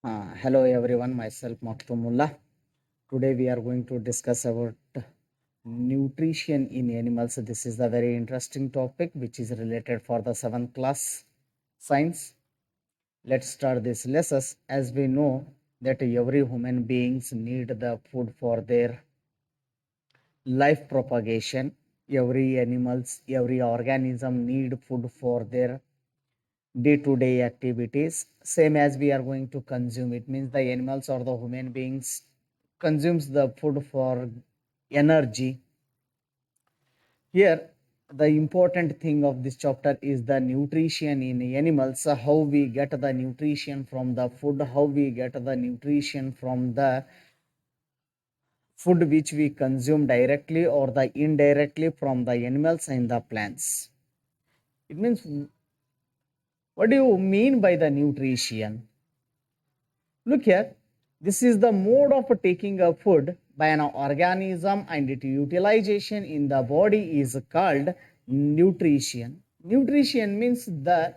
Hello everyone, myself Maktumullah. Today we are going to discuss about nutrition in animals. This is a very interesting topic which is related for the 7th class science. Let's start this lesson. As we know that every human beings need the food for their life propagation. Every animals, every organism need food for their day-to-day activities, same as we are going to consume. It means the animals or the human beings consumes the food for energy. Here the important thing of this chapter is the nutrition in animals. How we get the nutrition from the food, how we get the nutrition from the food which we consume directly or the indirectly from the animals and the plants. It means, what do you mean by the nutrition? Look here, this is the mode of taking a food by an organism and its utilization in the body is called nutrition. Nutrition means the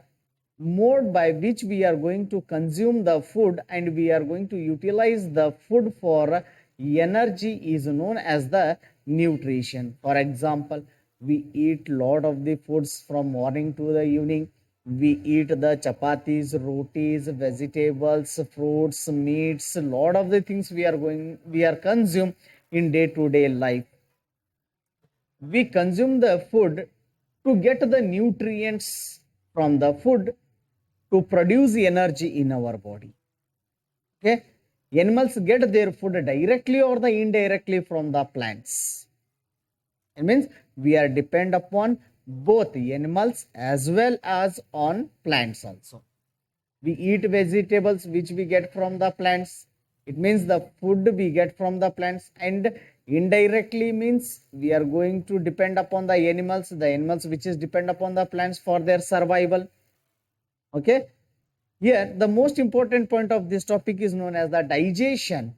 mode by which we are going to consume the food and we are going to utilize the food for energy is known as the nutrition. For example, we eat lot of the foods from morning to the evening. We eat the chapatis, rotis, vegetables, fruits, meats, lot of the things we are consume in day to day life. We consume the food to get the nutrients from the food to produce energy in our body. Okay, animals get their food directly or the indirectly from the plants. It means we are depend upon both animals as well as on plants also. We eat vegetables which we get from the plants. It means the food we get from the plants, and indirectly means we are going to depend upon the animals which is depend upon the plants for their survival. Okay, here the most important point of this topic is known as the digestion.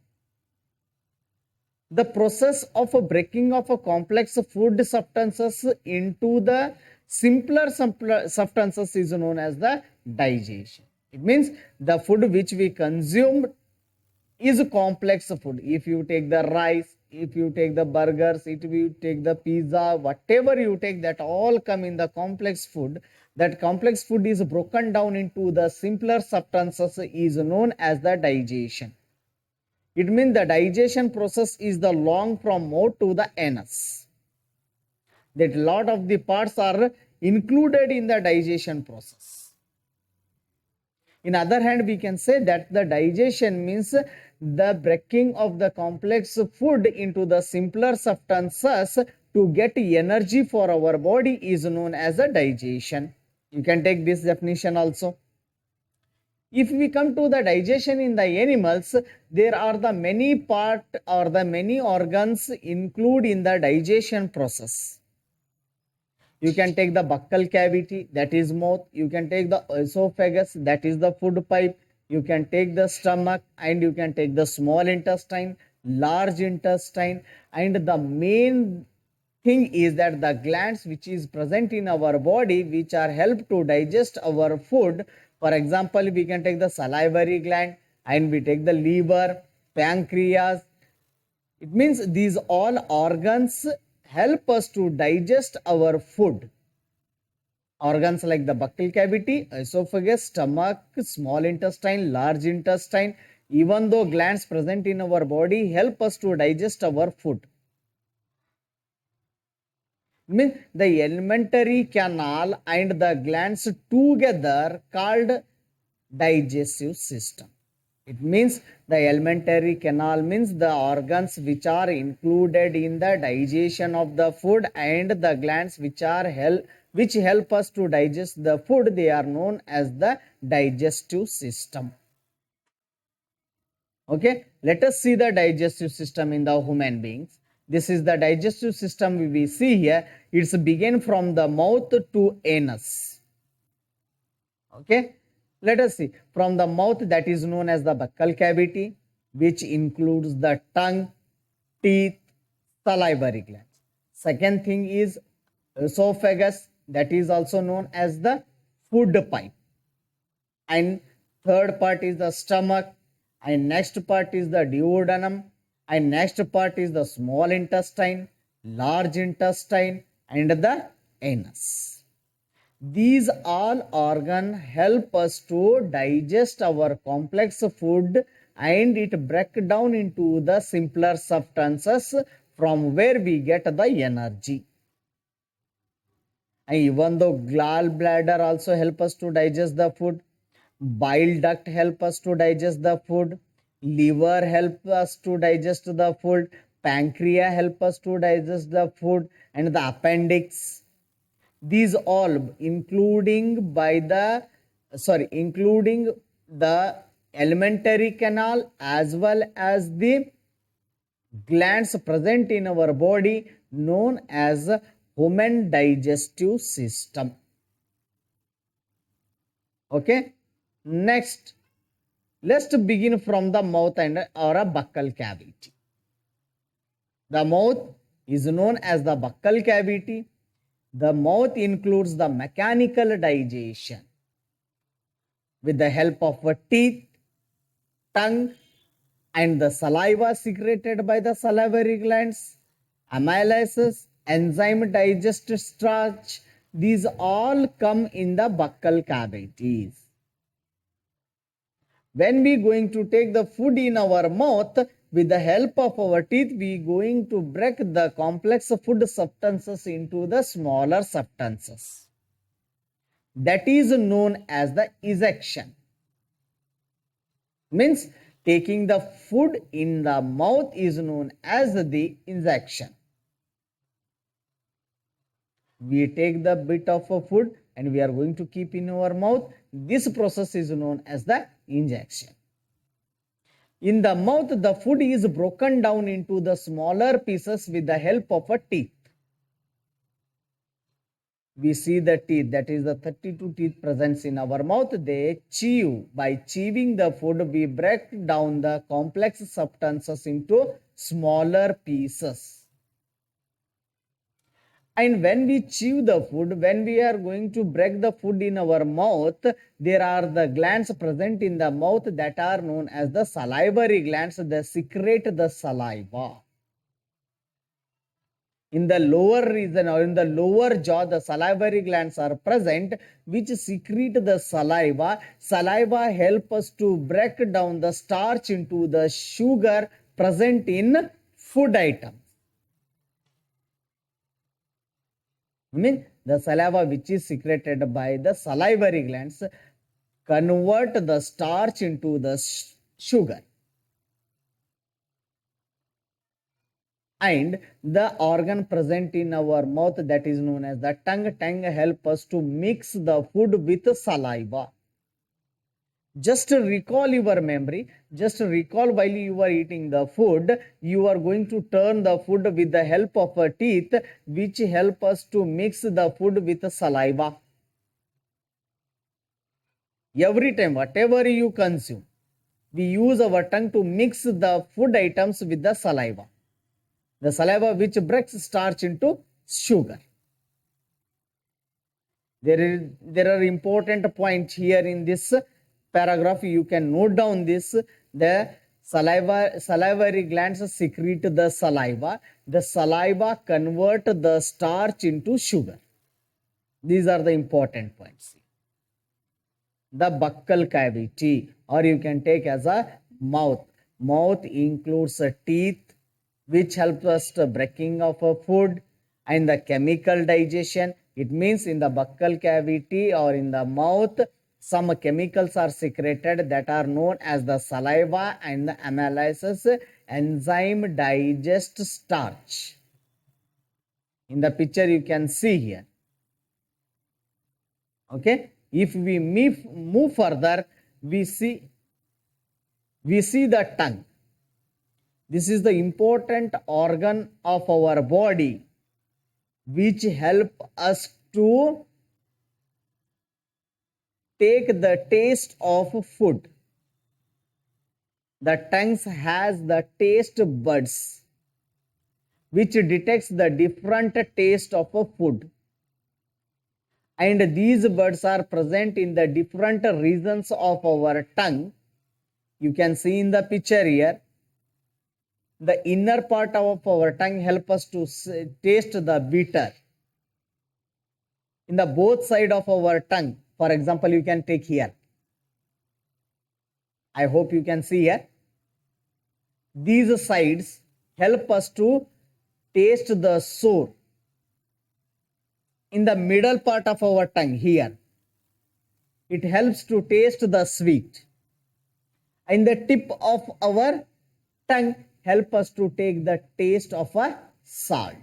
The process of a breaking of a complex food substances into the simpler substances is known as the digestion. It means the food which we consume is complex food. If you take the rice, if you take the burgers, if you take the pizza, whatever you take, that all come in the complex food. That complex food is broken down into the simpler substances is known as the digestion. It means the digestion process is the long from mouth to the anus. That lot of the parts are included in the digestion process. In other hand, we can say that the digestion means the breaking of the complex food into the simpler substances to get energy for our body is known as a digestion. You can take this definition also. If we come to the digestion in the animals, there are the many part or the many organs include in the digestion process. You can take the buccal cavity, that is mouth. You can take the esophagus, that is the food pipe. You can take the stomach, and you can take the small intestine, large intestine, and the main thing is that the glands which is present in our body which are help to digest our food. For example, we can take the salivary gland, and we take the liver, pancreas. It means these all organs help us to digest our food. Organs like the buccal cavity, esophagus, stomach, small intestine, large intestine, even though glands present in our body help us to digest our food. Means the alimentary canal and the glands together called digestive system. It means the alimentary canal means the organs which are included in the digestion of the food, and the glands which help us to digest the food, they are known as the digestive system. Okay, let us see the digestive system in the human beings. This is the digestive system we see here. It's begin from the mouth to anus. Okay, let us see. From the mouth, that is known as the buccal cavity, which includes the tongue, teeth, salivary glands. Second thing is esophagus, that is also known as the food pipe. And third part is the stomach, and next part is the duodenum, and next part is the small intestine, large intestine, and the anus. These all organs help us to digest our complex food, and it break down into the simpler substances from where we get the energy. And even though gallbladder also help us to digest the food, bile duct help us to digest the food, liver help us to digest the food, pancreas help us to digest the food, and the appendix. These all including the alimentary canal as well as the glands present in our body known as human digestive system. Okay, next let's begin from the mouth and or a buccal cavity. The mouth is known as the buccal cavity. The mouth includes the mechanical digestion with the help of a teeth, tongue, and the saliva secreted by the salivary glands, amylases, enzyme digest starch. These all come in the buccal cavities. When we going to take the food in our mouth, with the help of our teeth, we going to break the complex food substances into the smaller substances. That is known as the ejection. Means taking the food in the mouth is known as the injection. We take the bit of a food and we are going to keep in our mouth. This process is known as the injection. In the mouth, the food is broken down into the smaller pieces with the help of a teeth. We see the teeth, that is the 32 teeth present in our mouth. They chew. By chewing the food, we break down the complex substances into smaller pieces. And when we chew the food, when we are going to break the food in our mouth, there are the glands present in the mouth that are known as the salivary glands. They secrete the saliva. In the lower region or in the lower jaw, the salivary glands are present which secrete the saliva. Saliva help us to break down the starch into the sugar present in food items. The saliva which is secreted by the salivary glands convert the starch into the sugar. And the organ present in our mouth that is known as the tongue. Tongue help us to mix the food with saliva. Just recall your memory. Just recall while you are eating the food, you are going to turn the food with the help of a teeth which help us to mix the food with saliva. Every time, whatever you consume, we use our tongue to mix the food items with the saliva. The saliva which breaks starch into sugar. There are important points here in this paragraph. You can note down this. The salivary glands secrete the saliva. The saliva convert the starch into sugar. These are the important points. The buccal cavity, or you can take as a mouth. Mouth includes a teeth which helps us the breaking of a food and the chemical digestion. It means in the buccal cavity or in the mouth, some chemicals are secreted that are known as the saliva and the amylases. Enzyme digest starch. In the picture you can see here. Okay, if we move further, we see the tongue. This is the important organ of our body which help us to take the taste of food. The tongue has the taste buds which detects the different taste of a food. And these buds are present in the different regions of our tongue. You can see in the picture here, the inner part of our tongue help us to taste the bitter. In the both side of our tongue, for example, you can take here. I hope you can see here. These sides help us to taste the sour. In the middle part of our tongue here, it helps to taste the sweet. And the tip of our tongue help us to take the taste of a salt.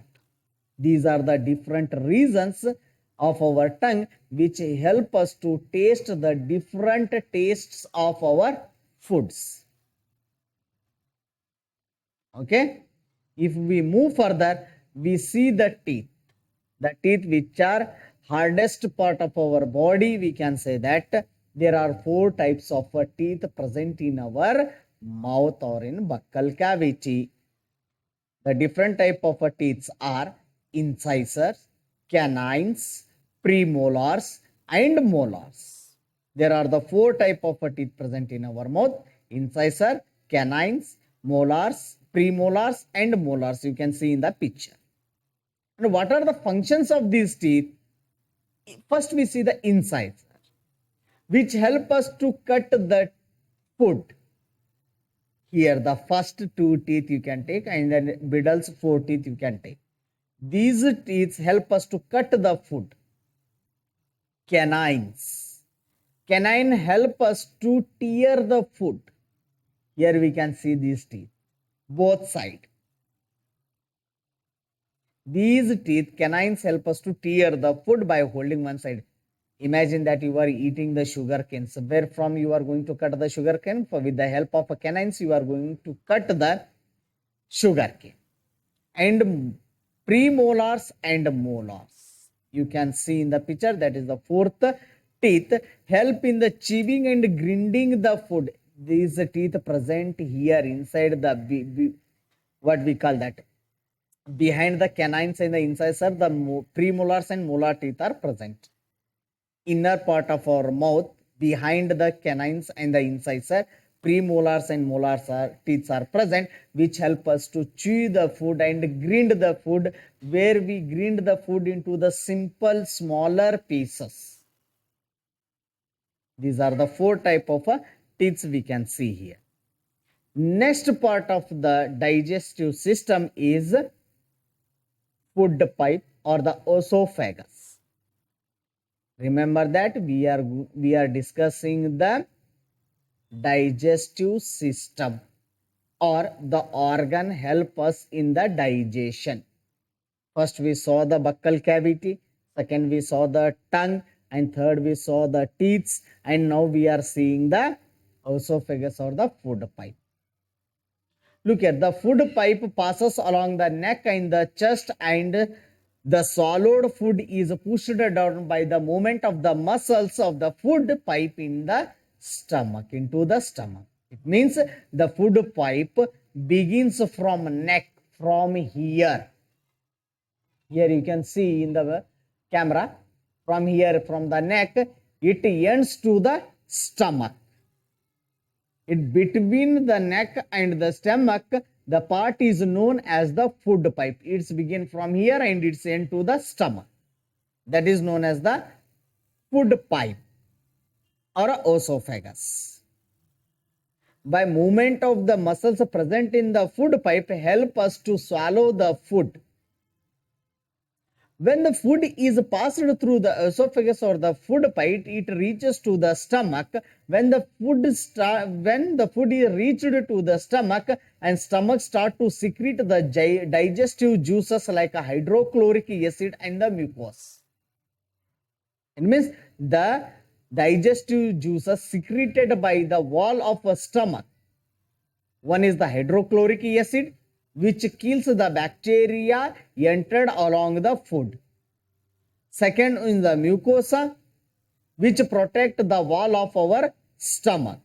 These are the different reasons of our tongue which help us to taste the different tastes of our foods. Okay, if we move further, we see the teeth. The teeth which are hardest part of our body, we can say that there are 4 types of teeth present in our mouth or in buccal cavity. The different type of teeth are incisors, canines, premolars and molars. There are the 4 type of teeth present in our mouth: incisor, canines, molars, premolars and molars. You can see in the picture. And what are the functions of these teeth? First we see the incisor, which help us to cut the food. Here the first 2 teeth you can take, and then middle's 4 teeth you can take. These teeth help us to cut the food. Canines. Canine help us to tear the food. Here we can see these teeth, both sides. These teeth, canines, help us to tear the food by holding one side. Imagine that you are eating the sugar canes. Where from you are going to cut the sugar cane? With the help of canines, you are going to cut the sugar cane. And premolars and molars. You can see in the picture, that is the 4th teeth, help in the chewing and grinding the food. These teeth present here inside the, what we call that, behind the canines and the incisor, the premolars and molar teeth are present. Inner part of our mouth, behind the canines and the incisor, premolars and molars teeth are present, which help us to chew the food and grind the food, where we grind the food into the simple smaller pieces. These are the 4 type of teeth we can see here. Next part of the digestive system is food pipe or the esophagus. Remember that we are discussing the digestive system, or the organ help us in the digestion. First we saw the buccal cavity, second we saw the tongue, and third we saw the teeth, and now we are seeing the esophagus or the food pipe. Look at the food pipe passes along the neck and the chest, and the swallowed food is pushed down by the movement of the muscles of the food pipe in the stomach, into the stomach. It means the food pipe begins from neck, from here. Here you can see in the camera, from here, from the neck, it ends to the stomach. It between the neck and the stomach, the part is known as the food pipe. It's begin from here and it's end to the stomach. That is known as the food pipe or esophagus. By movement of the muscles present in the food pipe help us to swallow the food. When the food is passed through the esophagus or the food pipe, it reaches to the stomach. When the food is reached to the stomach, and stomach start to secrete the digestive juices like a hydrochloric acid and the mucus. It means the digestive juices secreted by the wall of a stomach. One is the hydrochloric acid, which kills the bacteria entered along the food. Second is the mucosa, which protect the wall of our stomach.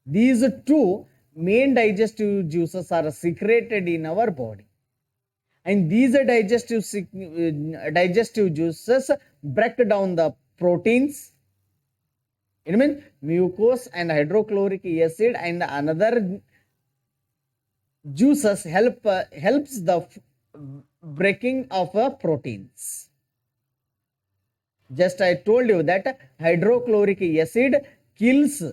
These 2 main digestive juices are secreted in our body. And these digestive juices break down the proteins, It means mucose and hydrochloric acid and another juices helps the breaking of proteins. Just I told you that hydrochloric acid kills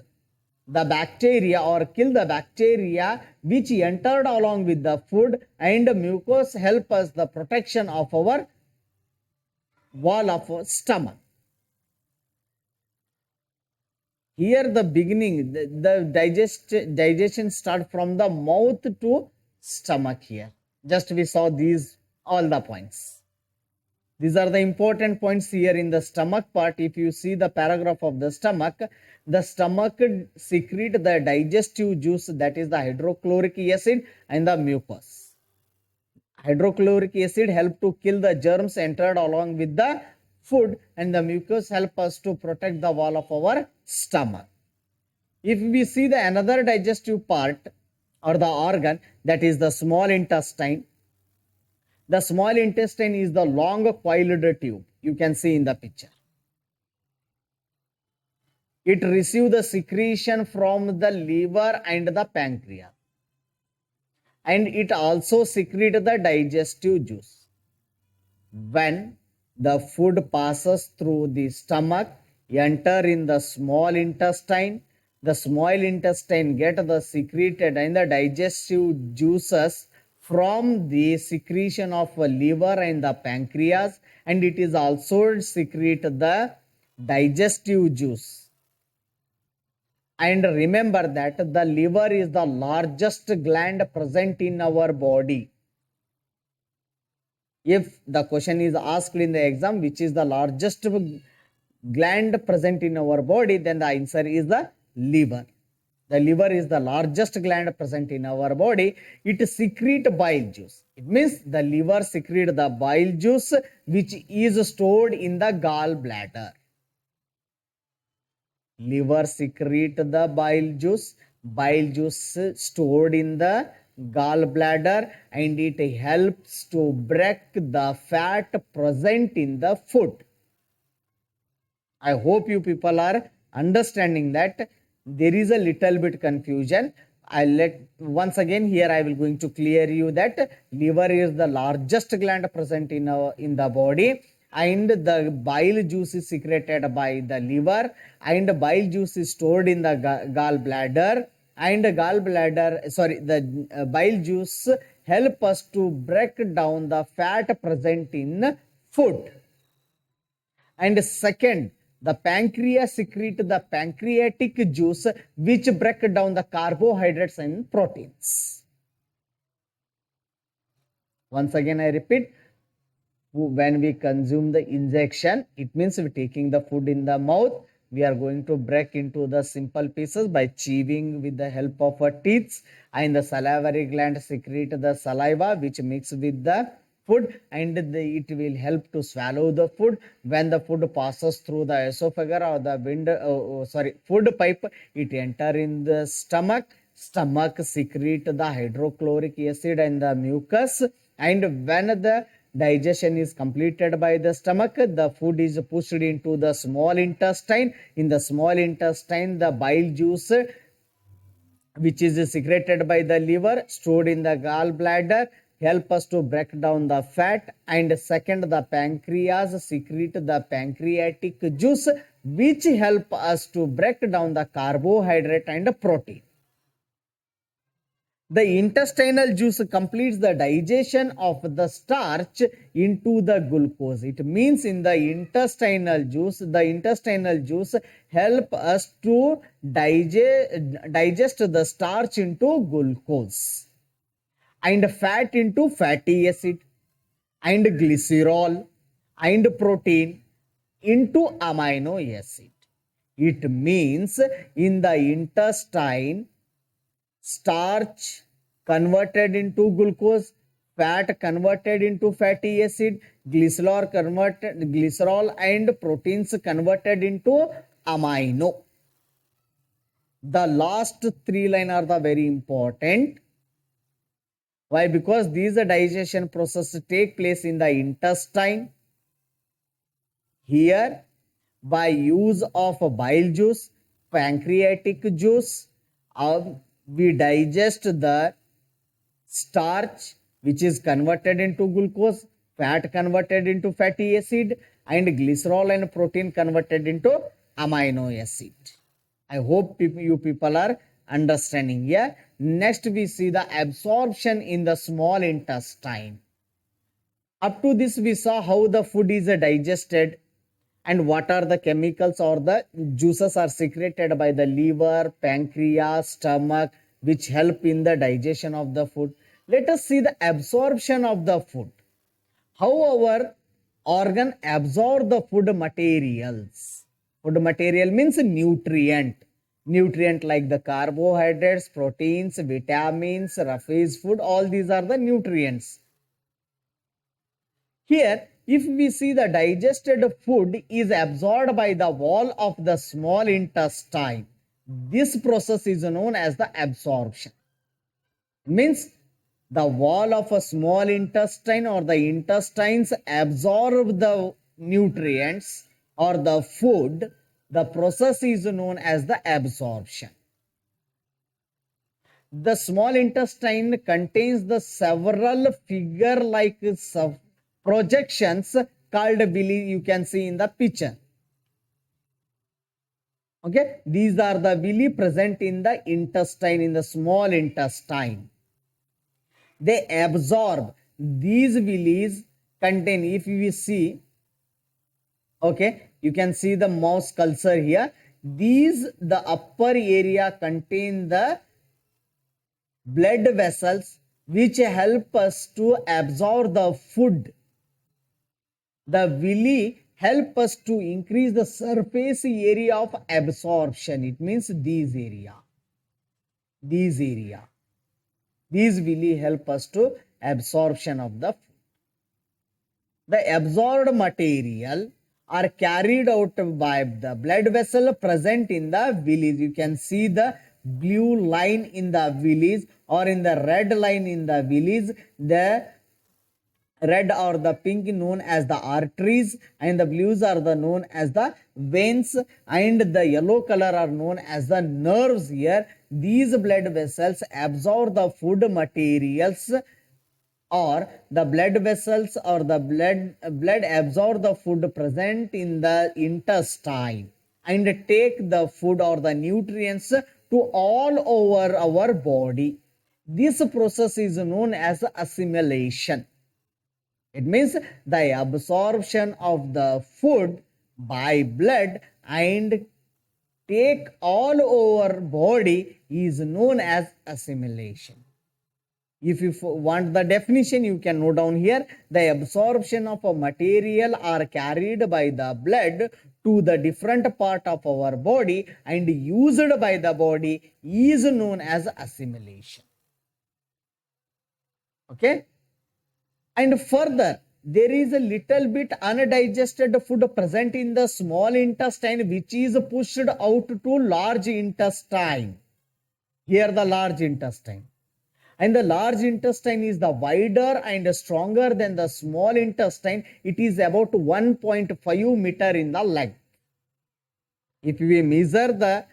the bacteria or kill the bacteria which entered along with the food, and mucose help us the protection of our wall of stomach. Here the beginning, the digestion start from the mouth to stomach here. Just we saw these all the points. These are the important points here in the stomach part. If you see the paragraph of the stomach secrete the digestive juice, that is the hydrochloric acid and the mucus. Hydrochloric acid help to kill the germs entered along with the food, and the mucus help us to protect the wall of our stomach. If we see the another digestive part or the organ, that is the small intestine. The small intestine is the long coiled tube. You can see in the picture. It receives the secretion from the liver and the pancreas. And it also secretes the digestive juice. When the food passes through the stomach, enter in the small intestine. The small intestine get the secreted and the digestive juices from the secretion of liver and the pancreas, and it is also secrete the digestive juice. And remember that the liver is the largest gland present in our body. If the question is asked in the exam, which is the largest gland present in our body, then the answer is the liver. The liver is the largest gland present in our body. It secretes bile juice. It means the liver secretes the bile juice which is stored in the gallbladder. Liver secretes the bile juice stored in the gallbladder, and it helps to break the fat present in the food. I hope you people are understanding that. There is a little bit confusion. Once again here I will going to clear you that liver is the largest gland present in the body, and the bile juice is secreted by the liver, and bile juice is stored in the gallbladder, and the bile juice help us to break down the fat present in food. And second, the pancreas secrete the pancreatic juice which break down the carbohydrates and proteins. Once again I repeat, when we consume the injection, it means we're taking the food in the mouth. We are going to break into the simple pieces by chewing with the help of our teeth, and the salivary gland secrete the saliva which mix with the food, and it will help to swallow the food. When the food passes through the esophagus or the food pipe, it enter in the stomach. Stomach secrete the hydrochloric acid and the mucus, and when the digestion is completed by the stomach, the food is pushed into the small intestine. In the small intestine, the bile juice which is secreted by the liver stored in the gallbladder help us to break down the fat, and second, the pancreas secrete the pancreatic juice which help us to break down the carbohydrate and protein. The intestinal juice completes the digestion of the starch into the glucose. It means in the intestinal juice help us to digest the starch into glucose, and fat into fatty acid, and glycerol and protein into amino acid. It means in the intestine, starch converted into glucose, fat converted into fatty acid, glycerol and proteins converted into amino. The last three lines are the very important. Why? Because these digestion processes take place in the intestine. Here, by use of bile juice, pancreatic juice, we digest the starch which is converted into glucose, fat converted into fatty acid, and glycerol and protein converted into amino acid. I hope you people are understanding here. Next we see the absorption in the small intestine. Up to this we saw how the food is digested and what are the chemicals or the juices are secreted by the liver, pancreas, stomach, which help in the digestion of the food. Let us see the absorption of the food. How our organ absorb the food materials. Food material means nutrient. Nutrient like the carbohydrates, proteins, vitamins, roughage food, all these are the nutrients. Here, if we see the digested food is absorbed by the wall of the small intestine, this process is known as the absorption. Means the wall of a small intestine or the intestines absorb the nutrients or the food. The process is known as the absorption. The small intestine contains the several figure-like projections called villi, you can see in the picture. Okay, these are the villi present in the intestine, in the small intestine. They absorb. These villis contain, if we see, okay, you can see the mouse cursor here. These, the upper area contain the blood vessels which help us to absorb the food. The villi help us to increase the surface area of absorption. It means these area. These villi help us to absorption of the food. The absorbed material are carried out by the blood vessel present in the villis. You can see the blue line in the villis or in the red line in the villis. The red or the pink known as the arteries and the blues are the known as the veins and the yellow color are known as the nerves here. These blood vessels absorb the food materials or the blood vessels or the blood absorb the food present in the intestine and take the food or the nutrients to all over our body. This process is known as assimilation. It means the absorption of the food by blood and take all over body is known as assimilation. If you want the definition, you can note down here. The absorption of a material are carried by the blood to the different part of our body and used by the body is known as assimilation. Okay. And further, there is a little bit undigested food present in the small intestine which is pushed out to large intestine. Here the large intestine. And the large intestine is the wider and stronger than the small intestine. It is about 1.5 meter in the length. If we measure the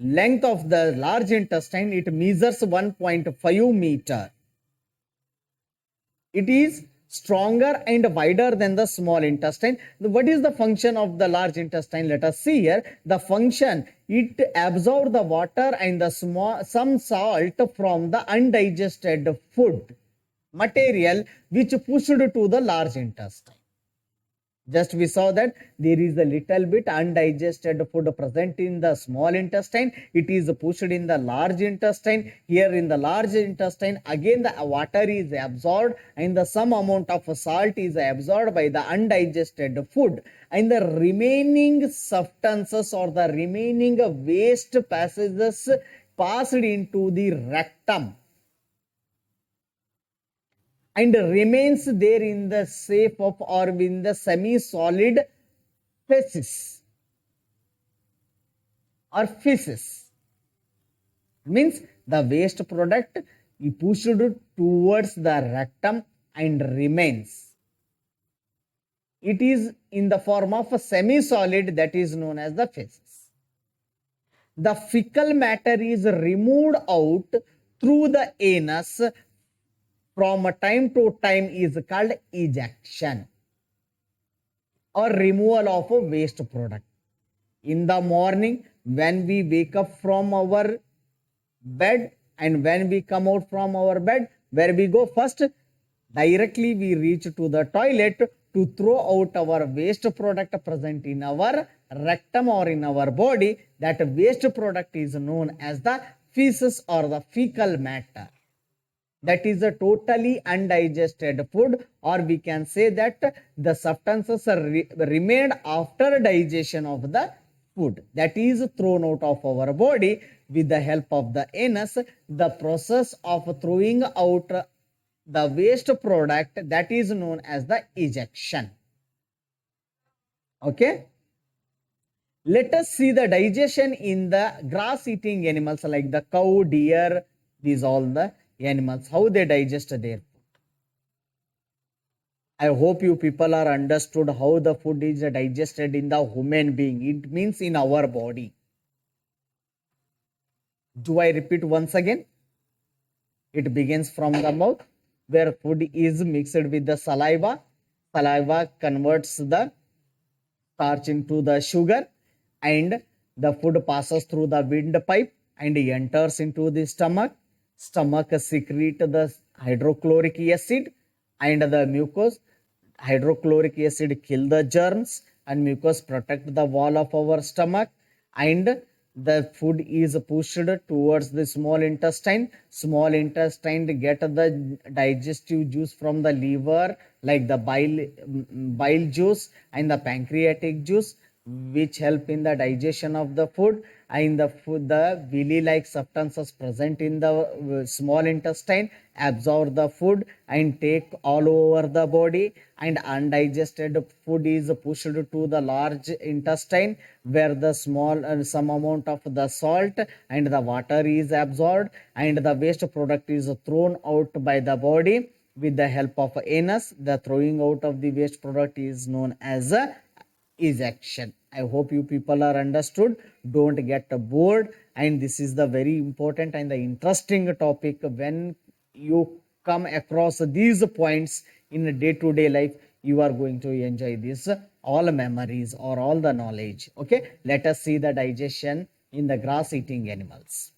length of the large intestine, it measures 1.5 meter. It is stronger and wider than the small intestine. What is the function of the large intestine? Let us see here. The function, it absorbs the water and the some salt from the undigested food material which pushed to the large intestine. Just we saw that there is a little bit undigested food present in the small intestine. It is pushed in the large intestine. Here in the large intestine, again the water is absorbed and the some amount of salt is absorbed by the undigested food. And the remaining substances or the remaining waste passages passed into the rectum and remains there in the shape of or in the semi-solid feces or feces. Means the waste product is pushed towards the rectum and remains. it is in the form of a semi-solid, that is known as the feces. The fecal matter is removed out through the anus from time to time is called ejection or removal of a waste product. In the morning, when we wake up from our bed and when we come out from our bed, where we go first? Directly we reach to the toilet to throw out our waste product present in our rectum or in our body. That waste product is known as the feces or the fecal matter. That is a totally undigested food, or we can say that the substances remained after digestion of the food, that is thrown out of our body with the help of the anus. The process of throwing out the waste product, that is known as the ejection. Okay, let us see the digestion in the grass eating animals like the cow, deer, these all the animals, how they digest their food. I hope you people are understood how the food is digested in the human being. It means in our body. Do I repeat once again? It begins from the mouth, where food is mixed with the saliva. Saliva converts the starch into the sugar, and the food passes through the windpipe and enters into the stomach. Stomach secrete the hydrochloric acid and the mucus. Hydrochloric acid kill the germs and mucus protect the wall of our stomach, and the food is pushed towards the small intestine. Small intestine get the digestive juice from the liver like the bile juice and the pancreatic juice, which help in the digestion of the food. And the food, the villi like substances present in the small intestine absorb the food and take all over the body, and undigested food is pushed to the large intestine, where the small some amount of the salt and the water is absorbed, and the waste product is thrown out by the body with the help of anus. The throwing out of the waste product is known as a ejection. I hope you people are understood. Don't get bored, and this is the very important and the interesting topic. When you come across these points in a day-to-day life, you are going to enjoy this all memories or all the knowledge. Okay, let us see the digestion in the grass eating animals.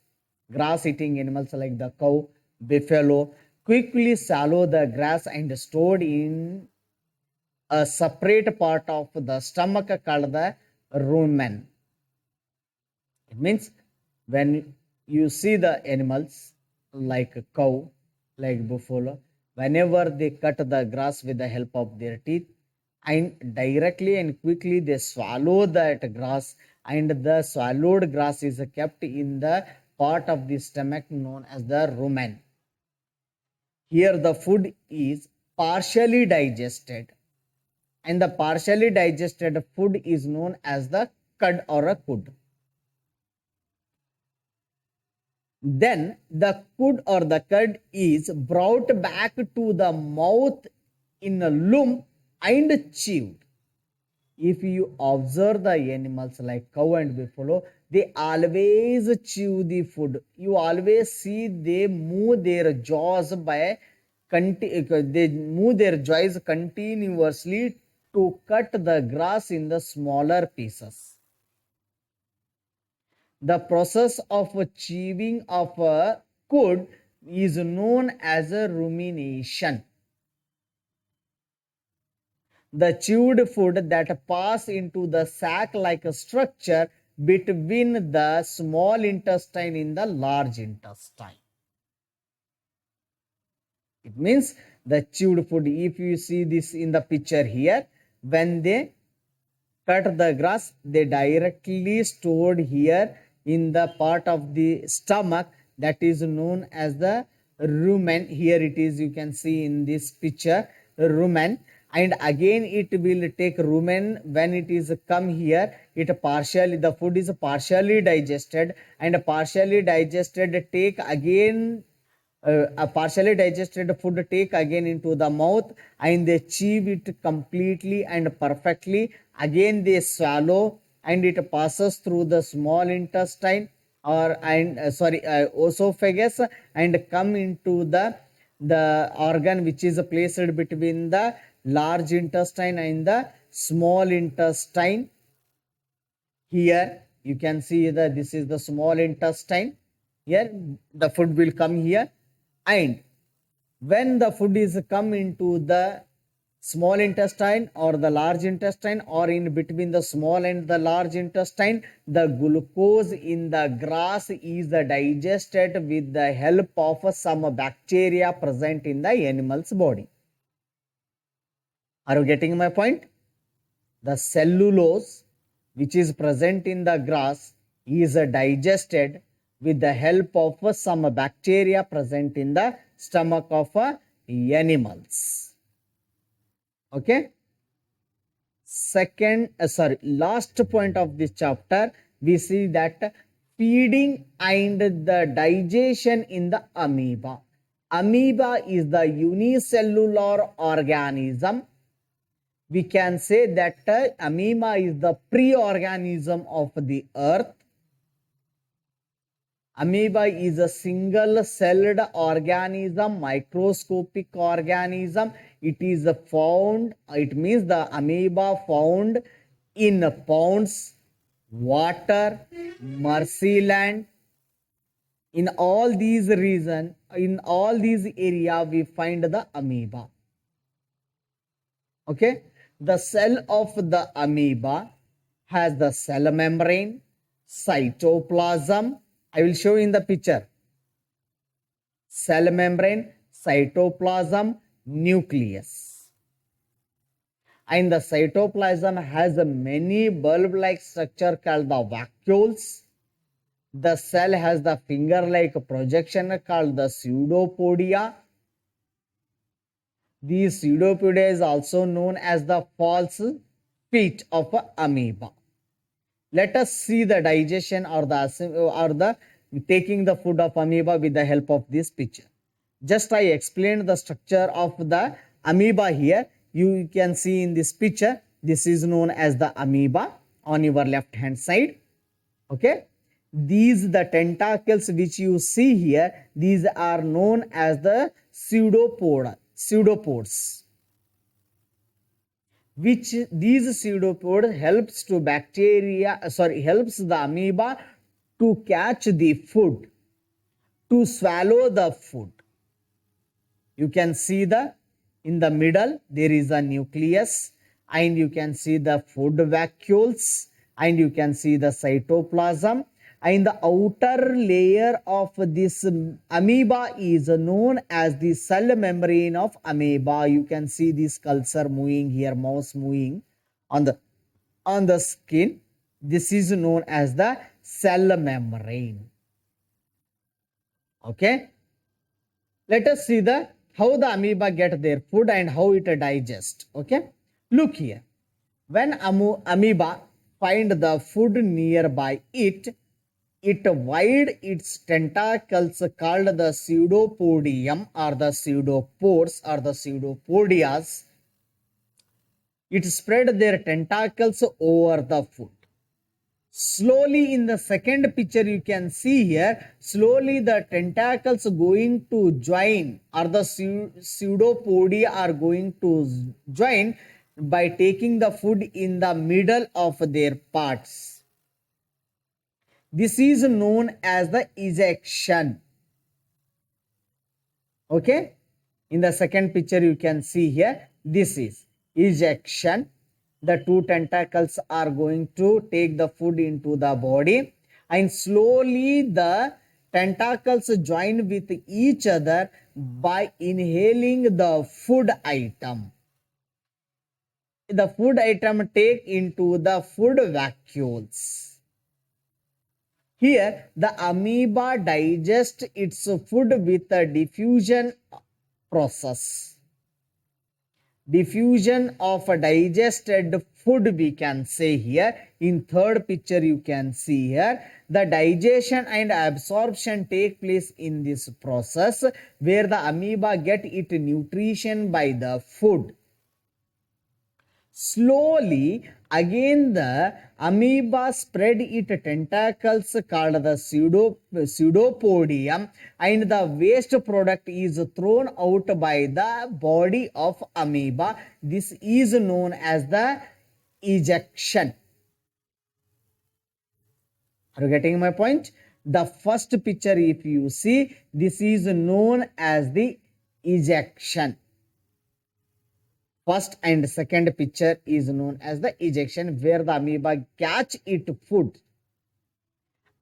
Grass eating animals like the cow, buffalo quickly swallow the grass and stored in a separate part of the stomach called the rumen. It means when you see the animals like a cow, like buffalo, whenever they cut the grass with the help of their teeth, and directly and quickly they swallow that grass, and the swallowed grass is kept in the part of the stomach known as the rumen. Here the food is partially digested, and the partially digested food is known as the cud or a cud. Then the cud or the cud is brought back to the mouth in a lump and chewed. If you observe the animals like cow and buffalo, they always chew the food. You always see they move their jaws continuously to cut the grass in the smaller pieces. The process of chewing of a cud is known as a rumination. The chewed food that pass into the sac-like structure between the small intestine in the large intestine. It means the chewed food, if you see this in the picture here, when they cut the grass, they directly stored here in the part of the stomach that is known as the rumen. Here it is, you can see in this picture, rumen. And again it will take rumen. When it is come here, the food is partially digested, and partially digested take again a partially digested food take again into the mouth, and they chew it completely and perfectly. Again they swallow, and it passes through the small intestine or esophagus, and come into the organ which is placed between the large intestine and the small intestine. Here you can see that this is the small intestine. Here the food will come here, and when the food is come into the small intestine or the large intestine, or in between the small and the large intestine, the glucose in the grass is digested with the help of some bacteria present in the animal's body. Are you getting my point? The cellulose which is present in the grass is digested with the help of some bacteria present in the stomach of animals. Okay. Last point of this chapter, we see that feeding and the digestion in the amoeba. Amoeba is the unicellular organism. We can say that amoeba is the pre-organism of the earth. Amoeba is a single-celled organism, microscopic organism. It is found, it means the amoeba found in ponds, water, marshland. In all these regions, in all these areas, we find the amoeba. Okay, the cell of the amoeba has the cell membrane, cytoplasm. I will show in the picture. Cell membrane, cytoplasm, nucleus. And the cytoplasm has a many bulb-like structure called the vacuoles. The cell has the finger-like projection called the pseudopodia. These pseudopodia is also known as the false feet of amoeba. Let us see the digestion or the taking the food of amoeba with the help of this picture. Just I explained the structure of the amoeba here. You can see in this picture, this is known as the amoeba on your left hand side. Okay. These the tentacles which you see here, these are known as the pseudopods. Which these pseudopods helps to helps the amoeba to catch the food, to swallow the food. You can see in the middle there is a nucleus, and you can see the food vacuoles, and you can see the cytoplasm, and the outer layer of this amoeba is known as the cell membrane of amoeba. You can see this cursor moving here, mouse moving on the skin. This is known as the cell membrane. Okay. Let us see how the amoeba get their food and how it digest. Okay. Look here. When amoeba find the food nearby it wide its tentacles called the pseudopodium or the pseudopods or the pseudopodias. It spread their tentacles over the food. Slowly in the second picture you can see here, slowly the tentacles going to join, or the pseudopodia are going to join by taking the food in the middle of their parts. This is known as the ejection. Okay. In the second picture you can see here, this is ejection. The two tentacles are going to take the food into the body, and slowly the tentacles join with each other by inhaling the food item. The food item take into the food vacuoles. Here, the amoeba digests its food with a diffusion process. diffusion of a digested food, we can say here. In third picture you can see here, the digestion and absorption take place in this process where the amoeba get its nutrition by the food. Slowly, again the amoeba spread its tentacles called the pseudopodium, and the waste product is thrown out by the body of amoeba. This is known as the ejection. Are you getting my point? The first picture, if you see, this is known as the ejection. First and second picture is known as the ejection, where the amoeba catch its food.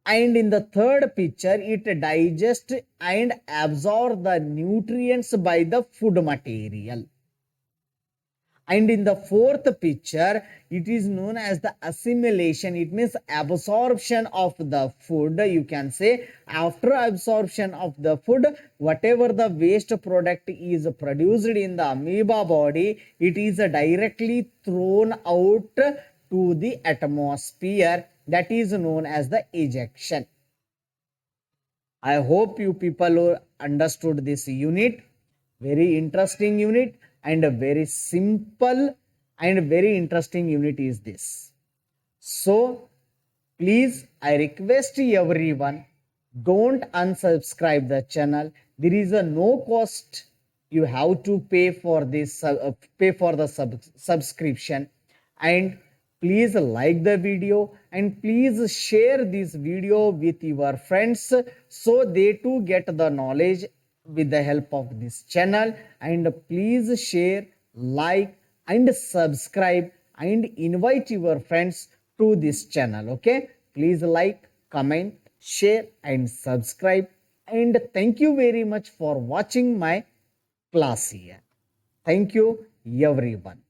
And in the third picture, it digests and absorbs the nutrients by the food material. And in the fourth picture, it is known as the assimilation. It means absorption of the food. You can say after absorption of the food, whatever the waste product is produced in the amoeba body, it is directly thrown out to the atmosphere. That is known as the ejection. I hope you people understood this unit. Very interesting unit and a very simple and very interesting unit is this. So please, I request everyone, don't unsubscribe the channel. There is a no cost you have to pay for this subscription, and please like the video and please share this video with your friends so they too get the knowledge with the help of this channel. And please share, like and subscribe and invite your friends to this channel. Okay, please like, comment, share and subscribe, and thank you very much for watching my class here. Thank you everyone.